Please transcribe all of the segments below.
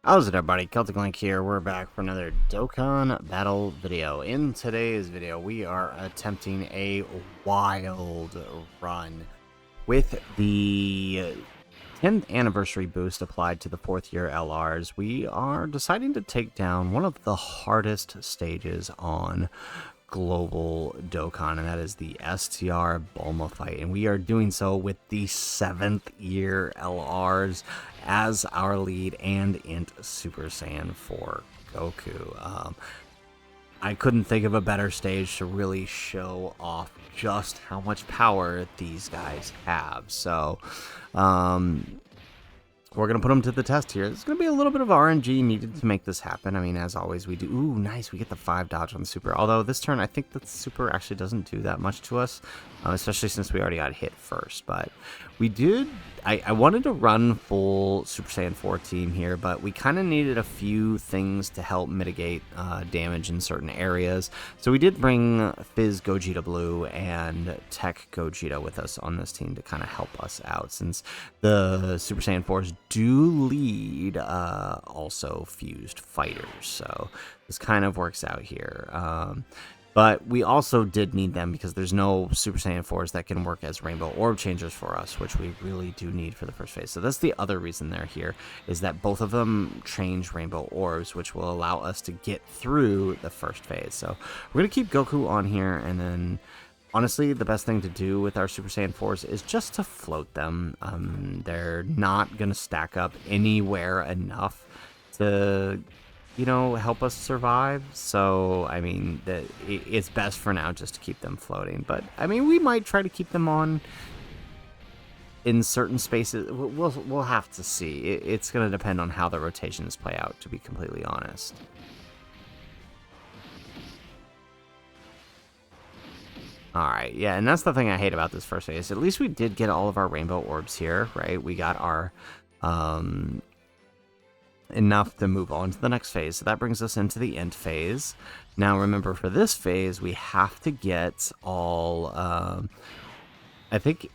How's it, everybody? Celtic Link here. We're back for another Dokkan battle video. In today's video, we are attempting a wild run with the 10th anniversary boost applied to the 4th year LRs. We are deciding to take down one of the hardest stages on global Dokkan, and that is the STR BULMA fight, and we are doing so with the 7th year LRs as our lead and int Super Saiyan 4 Goku. I couldn't think of a better stage to really show off just how much power these guys have. So we're going to put them to the test here. There's going to be a little bit of RNG needed to make this happen. I mean, as always, we do. Ooh, nice. We get the 5 dodge on the super. Although this turn, I think the super actually doesn't do that much to us, especially since we already got hit first. But we did. I wanted to run full Super Saiyan 4 team here, but we kind of needed a few things to help mitigate damage in certain areas. So we did bring Fizz Gogeta Blue and Tech Gogeta with us on this team to kind of help us out, since the Super Saiyan 4s do lead also fused fighters. So this kind of works out here. But we also did need them because there's no Super Saiyan 4s that can work as Rainbow Orb Changers for us, which we really do need for the first phase. So that's the other reason they're here, is that both of them change Rainbow Orbs, which will allow us to get through the first phase. So we're going to keep Goku on here, and then honestly, the best thing to do with our Super Saiyan 4s is just to float them. They're not going to stack up anywhere enough to, you know, help us survive. So I mean, it's best for now just to keep them floating. But I mean, we might try to keep them on in certain spaces. We'll have to see. It's going to depend on how the rotations play out, to be completely honest. Alright, yeah, and that's the thing I hate about this first phase. At least we did get all of our rainbow orbs here, right? We got our enough to move on to the next phase. So that brings us into the end phase. Now remember, for this phase, we have to get all I think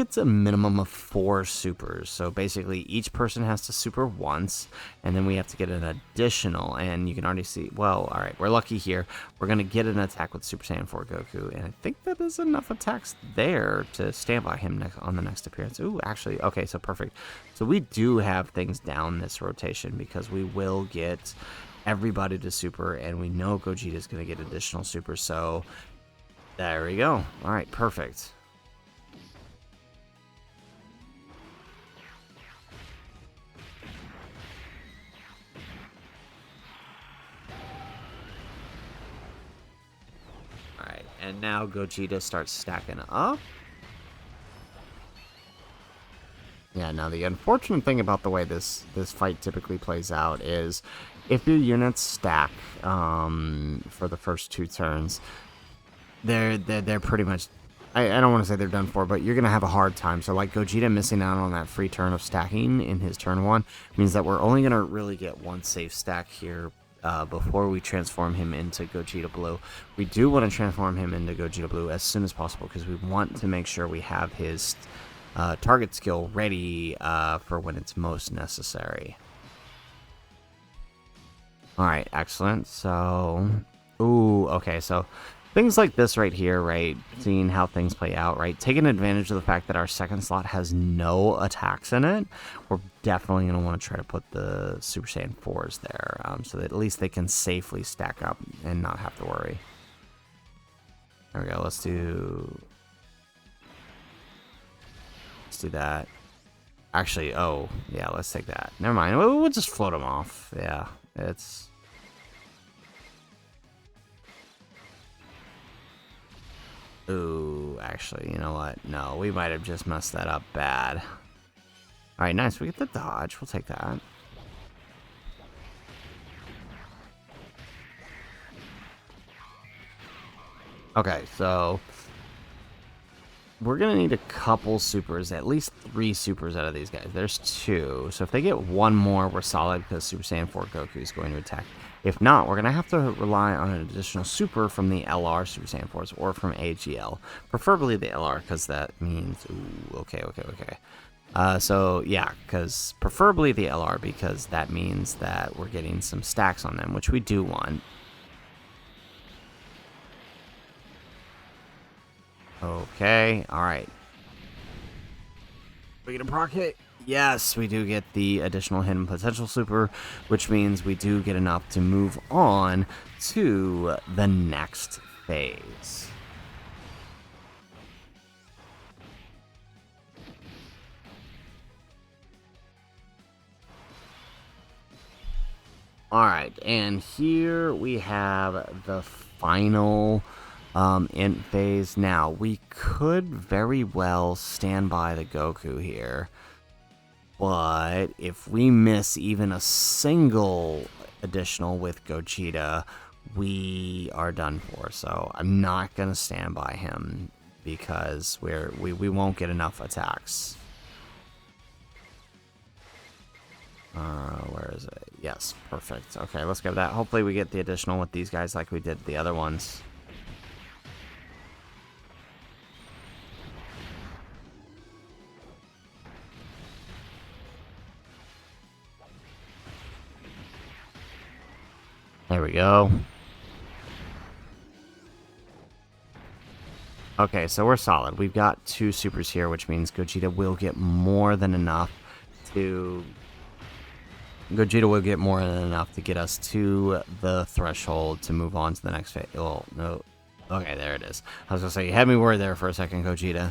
it's a minimum of 4 supers. So basically each person has to super once, and then we have to get an additional, and you can already see, well, all right, we're lucky here. We're going to get an attack with Super Saiyan 4 Goku, and I think that is enough attacks there to stand by him on the next appearance. Ooh, actually, okay, so perfect. So we do have things down this rotation because we will get everybody to super, and we know Gogeta is going to get additional super, so there we go. All right, perfect. And now Gogeta starts stacking up. Yeah, now the unfortunate thing about the way this fight typically plays out is if your units stack for the first 2 turns, they're pretty much, I don't want to say they're done for, but you're going to have a hard time. So like Gogeta missing out on that free turn of stacking in his turn 1 means that we're only going to really get 1 safe stack here before we transform him into Gogeta Blue. We do want to transform him into Gogeta Blue as soon as possible because we want to make sure we have his target skill ready for when it's most necessary. Alright, excellent. So, ooh, okay, so things like this right here, right, seeing how things play out, right, taking advantage of the fact that our second slot has no attacks in it, we're definitely going to want to try to put the Super Saiyan 4s there, so that at least they can safely stack up and not have to worry. There we go, let's do that. Actually, oh, yeah, let's take that. Never mind, we'll just float them off. Yeah, it's... Ooh, actually, you know what? No, we might have just messed that up bad. Alright, nice. We get the dodge. We'll take that. Okay, so we're going to need a couple supers, at least 3 supers out of these guys. There's 2. So if they get 1 more, we're solid because Super Saiyan 4 Goku is going to attack. If not, we're going to have to rely on an additional super from the LR Super Saiyan 4s or from AGL. Preferably the LR, because that means... Ooh, okay. So yeah, because preferably the LR, because that means that we're getting some stacks on them, which we do want. Okay, all right. We get a proc hit. Yes, we do get the additional hidden potential super, which means we do get enough to move on to the next phase. All right, and here we have the final int phase. Now, we could very well stand by the Goku here, but if we miss even a single additional with Gogeta, we are done for. So I'm not going to stand by him because we won't get enough attacks. Where is it? Yes, perfect. Okay, let's go with that. Hopefully we get the additional with these guys like we did the other ones. There we go. Okay, so we're solid. We've got 2 supers here, which means Gogeta will get more than enough to... Gogeta will get more than enough to get us to the threshold to move on to the next phase. Oh, no. Okay, there it is. I was going to say, you had me worried there for a second, Gogeta.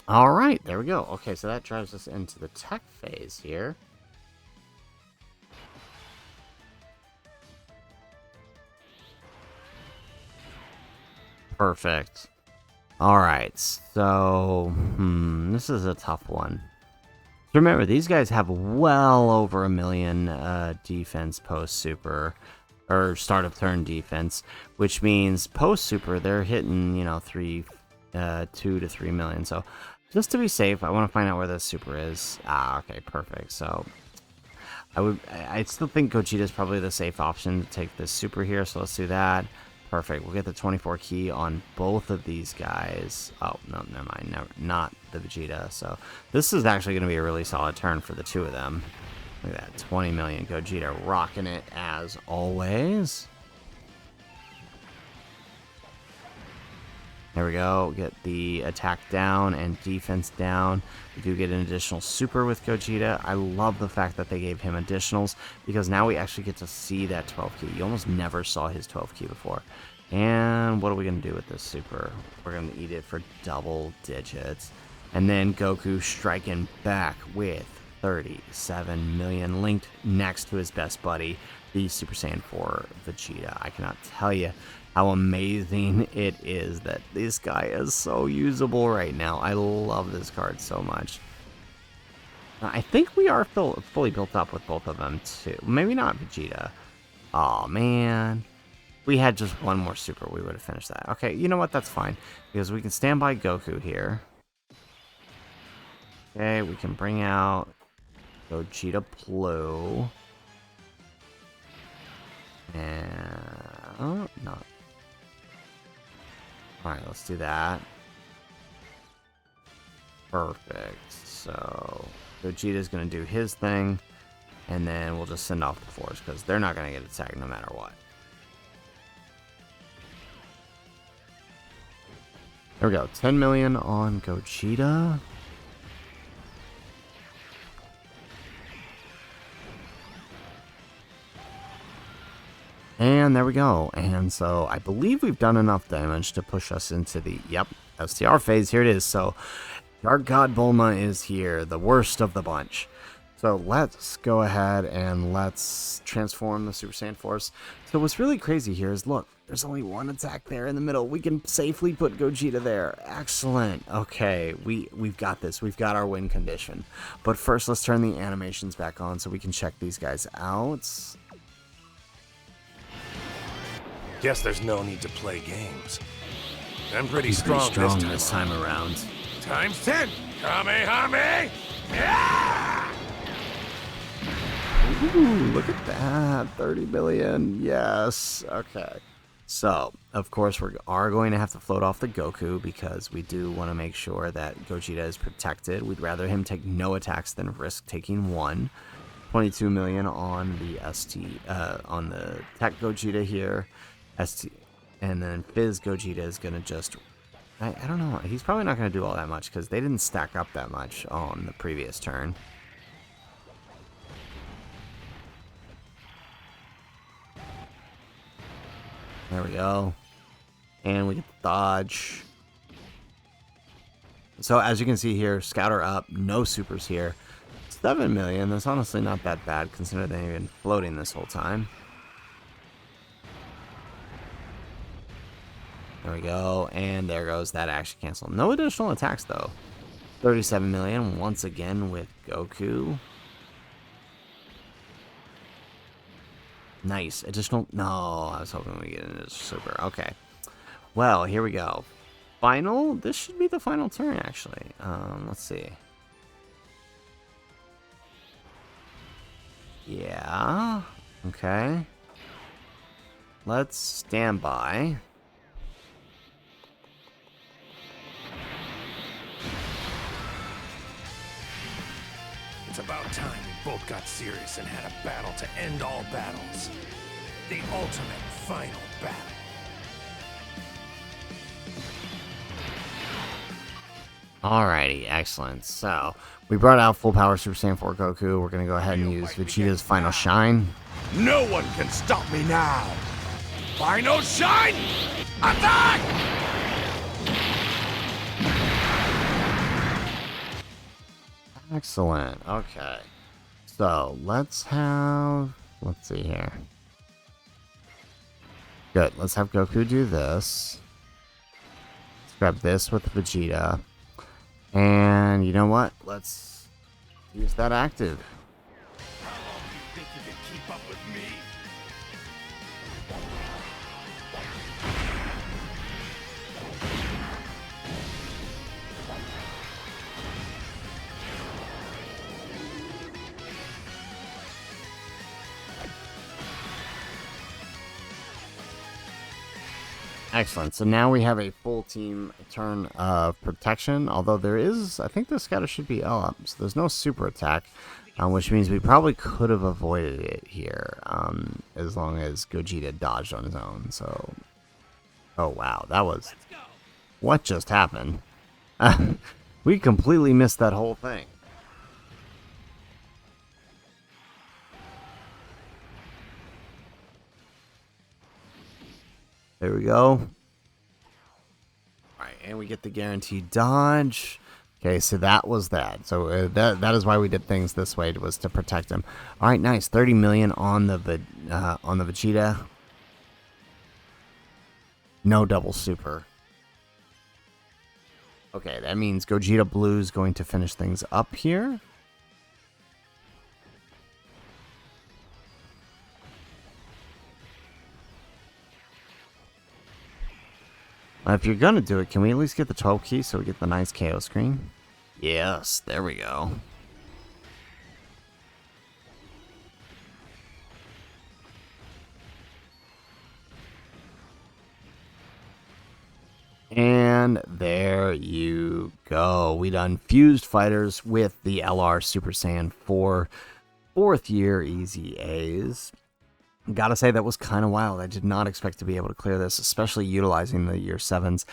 All right, there we go. Okay, so that drives us into the tech phase here. Perfect. All right, so this is a tough one. Remember, these guys have well over 1 million defense post super, or start of turn defense, which means post super they're hitting 2 to 3 million. So just to be safe, I want to find out where this super is. Okay, perfect. So I still think Gogeta is probably the safe option to take this super here. So let's do that. Perfect. We'll get the 24 key on both of these guys. Oh, no, never mind. Never, not the Vegeta. So this is actually going to be a really solid turn for the 2 of them. Look at that. 20 million. Gogeta rocking it as always. There we go. Get the attack down and defense down. We do get an additional super with Gogeta. I love the fact that they gave him additionals because now we actually get to see that 12 key. You almost never saw his 12 key before. And what are we going to do with this super? We're going to eat it for double digits. And then Goku striking back with 37 million linked next to his best buddy, the Super Saiyan 4 Vegeta. I cannot tell you how amazing it is that this guy is so usable right now. I love this card so much. I think we are fully built up with both of them too. Maybe not Vegeta. Oh man. We had just one more super, we would have finished that. Okay, you know what? That's fine. Because we can stand by Goku here. Okay, we can bring out Gogeta Blue. And... oh, no. Alright, let's do that. Perfect. So, Gogeta's going to do his thing. And then we'll just send off the Force, because they're not going to get attacked no matter what. There we go. 10 million on Gogeta. And there we go. And so I believe we've done enough damage to push us into the, STR phase. Here it is. So Dark God Bulma is here, the worst of the bunch. So let's go ahead and let's transform the Super Saiyan Force. So what's really crazy here is, look, there's only one attack there in the middle. We can safely put Gogeta there. Excellent. Okay, we've got this. We've got our win condition. But first, let's turn the animations back on so we can check these guys out. Guess there's no need to play games. I'm pretty He's strong, this time around. Times 10! Kamehame! Yeah! Ooh, look at that. 30 billion. Yes. Okay. So, of course, we are going to have to float off the Goku because we do want to make sure that Gogeta is protected. We'd rather him take no attacks than risk taking one. 22 million on the on the Tech Gogeta here. And then Fizz Gogeta is going to just... I don't know. He's probably not going to do all that much because they didn't stack up that much on the previous turn. There we go. And we get the dodge. So as you can see here, Scouter up, no supers here. 7 million, that's honestly not that bad considering they've been floating this whole time. There we go, and there goes that action cancel. No additional attacks though. 37 million once again with Goku. Nice. Additional... No, I was hoping we get into super. Okay. Well, here we go. Final... This should be the final turn, actually. Let's see. Yeah. Okay. Let's stand by. It's about time we both got serious and had a battle to end all battles. The ultimate final battle. Alrighty, excellent. So, we brought out full power Super Saiyan 4 Goku. We're going to go ahead and use Vegeta's Final Shine. No one can stop me now! Final Shine! Attack! Excellent. Okay. So, let's see here. Good. Let's have Goku do this. Let's grab this with Vegeta. And you know what? Let's use that active. How long do you think you can keep up with me? Excellent. So now we have a full team turn of protection, although there is, I think the Scouter should be up, so there's no super attack, which means we probably could have avoided it here, as long as Gogeta dodged on his own, so... Oh wow, that was... What just happened? We completely missed that whole thing. There we go. Alright, and we get the guaranteed dodge. Okay, so that was that. So that is why we did things this way, was to protect him. Alright, nice. 30 million on the Vegeta. No double super. Okay, that means Gogeta Blue is going to finish things up here. If you're gonna do it, can we at least get the 12 key so we get the nice KO screen? Yes, there we go. And there you go. We done fused fighters with the LR Super Saiyan 4 4th year easy A's. Gotta say, that was kind of wild. I did not expect to be able to clear this, especially utilizing the year 7s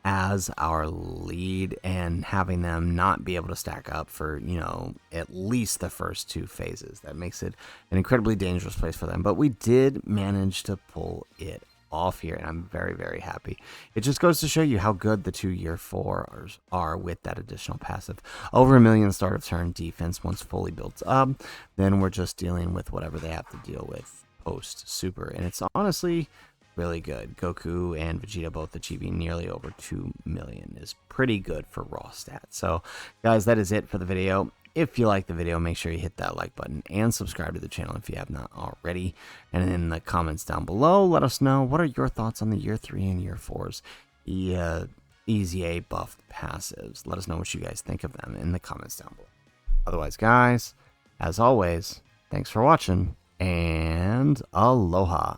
as our lead and having them not be able to stack up for, you know, at least the first 2 phases. That makes it an incredibly dangerous place for them. But we did manage to pull it off here, and I'm very, very happy. It just goes to show you how good the 2 year 4s are with that additional passive. Over 1 million start of turn defense once fully built up. Then we're just dealing with whatever they have to deal with post super, and it's honestly really good. Goku and Vegeta both achieving nearly over 2 million is pretty good for raw stats. So guys, that is it for the video. If you like the video, make sure you hit that like button and subscribe to the channel if you have not already. And in the comments down below, let us know what are your thoughts on the year 3 and year 4's EZA buffed passives. Let us know what you guys think of them in the comments down below. Otherwise, guys, as always, thanks for watching and aloha.